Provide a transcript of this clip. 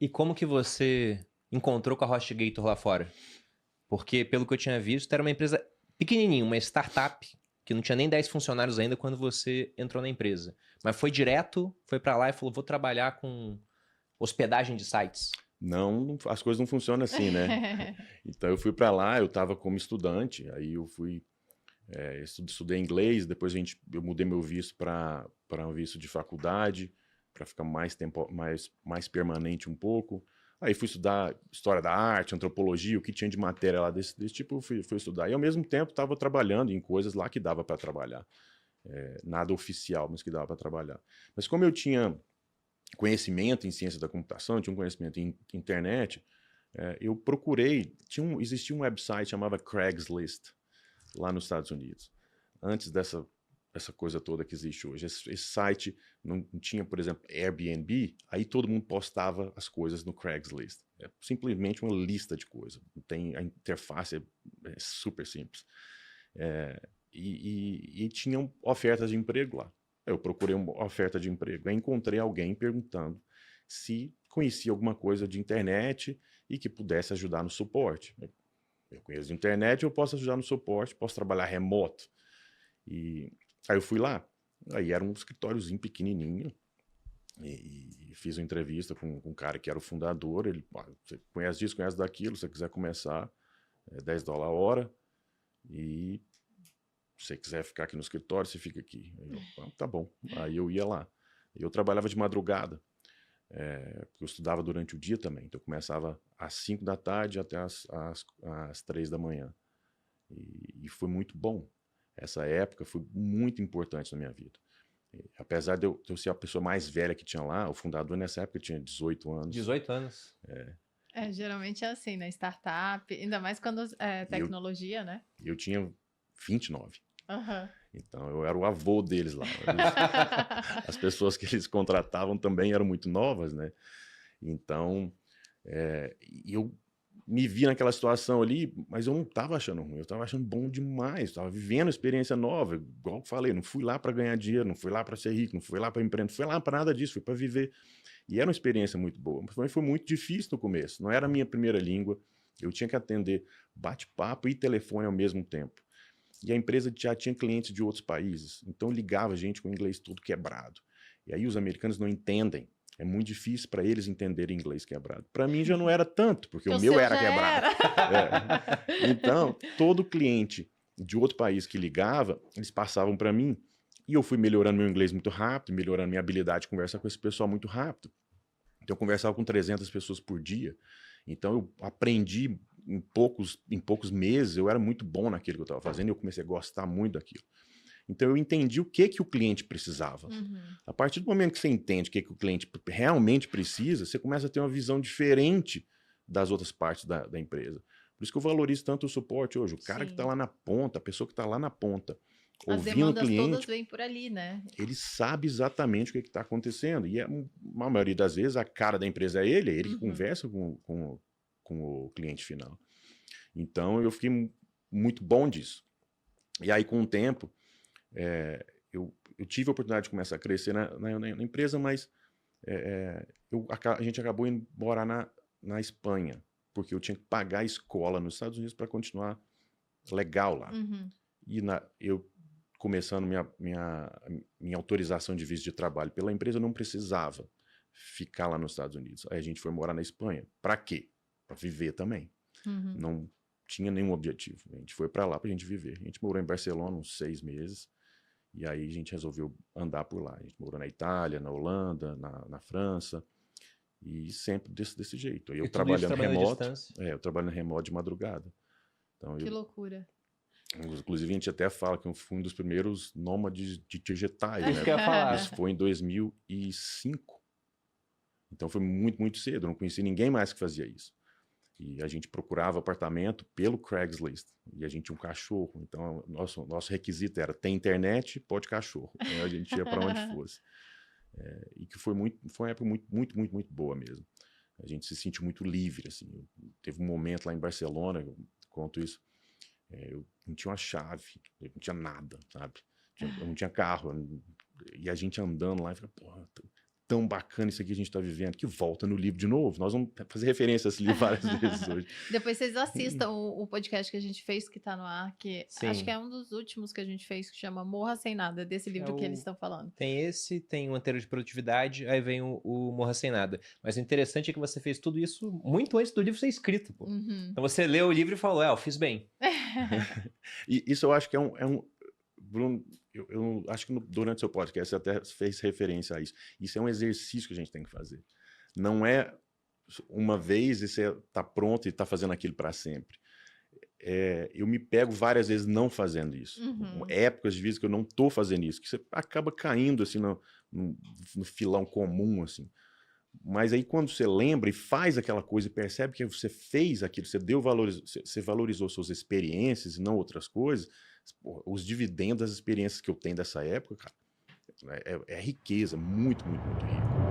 E como que você encontrou com a HostGator lá fora? Porque, pelo que eu tinha visto, era uma empresa pequenininha, uma startup, que não tinha nem 10 funcionários ainda quando você entrou na empresa. Mas foi direto, foi pra lá e falou, vou trabalhar com hospedagem de sites. Não, as coisas não funcionam assim, né? Então eu fui para lá, eu estava como estudante, aí eu fui, estudei inglês, depois eu mudei meu visto para um visto de faculdade, para ficar mais tempo, mais permanente um pouco. Aí fui estudar história da arte, antropologia, o que tinha de matéria lá desse tipo, eu fui estudar. E ao mesmo tempo estava trabalhando em coisas lá que dava para trabalhar. Nada oficial, mas que dava para trabalhar. Mas como eu tinha conhecimento em ciência da computação, tinha um conhecimento em internet, eu procurei, existia um website chamava Craigslist, lá nos Estados Unidos. Antes dessa coisa toda que existe hoje. Esse site não tinha, por exemplo, Airbnb, aí todo mundo postava as coisas no Craigslist. É simplesmente uma lista de coisas. A interface é super simples. E tinham ofertas de emprego lá. Eu procurei uma oferta de emprego. Aí encontrei alguém perguntando se conhecia alguma coisa de internet e que pudesse ajudar no suporte. Eu conheço internet, eu posso ajudar no suporte, posso trabalhar remoto. E aí eu fui lá. Aí era um escritóriozinho pequenininho. E fiz uma entrevista com um cara que era o fundador. Ele, você conhece disso, conhece daquilo, se você quiser começar, $10 a hora. E se você quiser ficar aqui no escritório, você fica aqui. Tá bom. Aí eu ia lá. Eu trabalhava de madrugada, porque eu estudava durante o dia também. Então eu começava às 5 da tarde até às 3 da manhã. E foi muito bom. Essa época foi muito importante na minha vida. Apesar de eu ser a pessoa mais velha que tinha lá, o fundador nessa época tinha 18 anos. 18 anos. Geralmente é assim, né? Startup, ainda mais quando é tecnologia, né? Eu tinha 29. Aham. Então eu era o avô deles lá. As pessoas que eles contratavam também eram muito novas, né? Então eu me vi naquela situação ali, mas eu não estava achando ruim, eu estava achando bom demais, estava vivendo experiência nova, igual eu falei, não fui lá para ganhar dinheiro, não fui lá para ser rico, não fui lá para empreender, não fui lá para nada disso, fui para viver. E era uma experiência muito boa, mas foi muito difícil no começo, não era a minha primeira língua, eu tinha que atender bate-papo e telefone ao mesmo tempo. E a empresa já tinha clientes de outros países, então ligava gente com o inglês todo quebrado. E aí os americanos não entendem. É muito difícil para eles entenderem inglês quebrado. Para mim já não era tanto, porque o meu era quebrado. Então, todo cliente de outro país que ligava, eles passavam para mim, e eu fui melhorando meu inglês muito rápido, melhorando minha habilidade de conversar com esse pessoal muito rápido. Então eu conversava com 300 pessoas por dia. Então eu aprendi em poucos meses, eu era muito bom naquilo que eu estava fazendo, e eu comecei a gostar muito daquilo. Então eu entendi o que o cliente precisava. A partir do momento que você entende o que o cliente realmente precisa, você começa a ter uma visão diferente das outras partes da empresa. Por isso que eu valorizo tanto o suporte hoje. O cara que está lá na ponta, a pessoa que está lá na ponta, As ouvindo o demandas cliente, todas vêm por ali, né? ele sabe exatamente o que está acontecendo. E a maioria das vezes a cara da empresa é ele que conversa com o cliente final. Então eu fiquei muito bom disso. E aí com o tempo, eu tive a oportunidade de começar a crescer na empresa, mas a gente acabou indo morar na Espanha, porque eu tinha que pagar a escola nos Estados Unidos para continuar legal lá. E eu começando minha autorização de visto de trabalho pela empresa, eu não precisava ficar lá nos Estados Unidos. Aí a gente foi morar na Espanha. Para quê? Para viver também. Não tinha nenhum objetivo. A gente foi para lá para a gente viver. A gente morou em Barcelona uns 6 meses. E aí a gente resolveu andar por lá. A gente morou na Itália, na Holanda, na França. E sempre desse jeito. Eu trabalhando remoto. Eu trabalhando remoto de madrugada. Então, que loucura. Inclusive, a gente até fala que eu fui um dos primeiros nômades digitais. Isso que eu ia falar. Isso foi em 2005. Então foi muito, muito cedo. Eu não conhecia ninguém mais que fazia isso. E a gente procurava apartamento pelo Craigslist. E a gente tinha um cachorro. Então, nosso requisito era ter internet, pode cachorro. Então, a gente ia para onde fosse. E que foi uma época muito, muito, muito, muito boa mesmo. A gente se sentiu muito livre. Assim. Teve um momento lá em Barcelona, eu conto isso, eu não tinha uma chave, eu não tinha nada, sabe? Eu não tinha carro. E a gente andando lá e falei, porra, tão bacana isso aqui que a gente está vivendo, que volta no livro de novo. Nós vamos fazer referência a esse livro várias vezes hoje. Depois vocês assistam o podcast que a gente fez, que tá no ar, que Sim. acho que é um dos últimos que a gente fez, que chama Morra Sem Nada, desse livro que eles estão falando. Tem esse, tem o anterior de produtividade, aí vem o Morra Sem Nada. Mas o interessante é que você fez tudo isso muito antes do livro ser escrito, pô. Uhum. Então você leu o livro e falou, eu fiz bem. E isso eu acho que Bruno, eu acho que durante o seu podcast você até fez referência a isso. Isso é um exercício que a gente tem que fazer. Não é uma vez e você está pronto e está fazendo aquilo para sempre. Eu me pego várias vezes não fazendo isso. Uhum. Épocas de vida que eu não estou fazendo isso, que você acaba caindo assim no filão comum, assim. Mas aí quando você lembra e faz aquela coisa e percebe que você fez aquilo, você valorizou suas experiências e não outras coisas, os dividendos das experiências que eu tenho dessa época, cara, é riqueza, muito, muito, muito rico.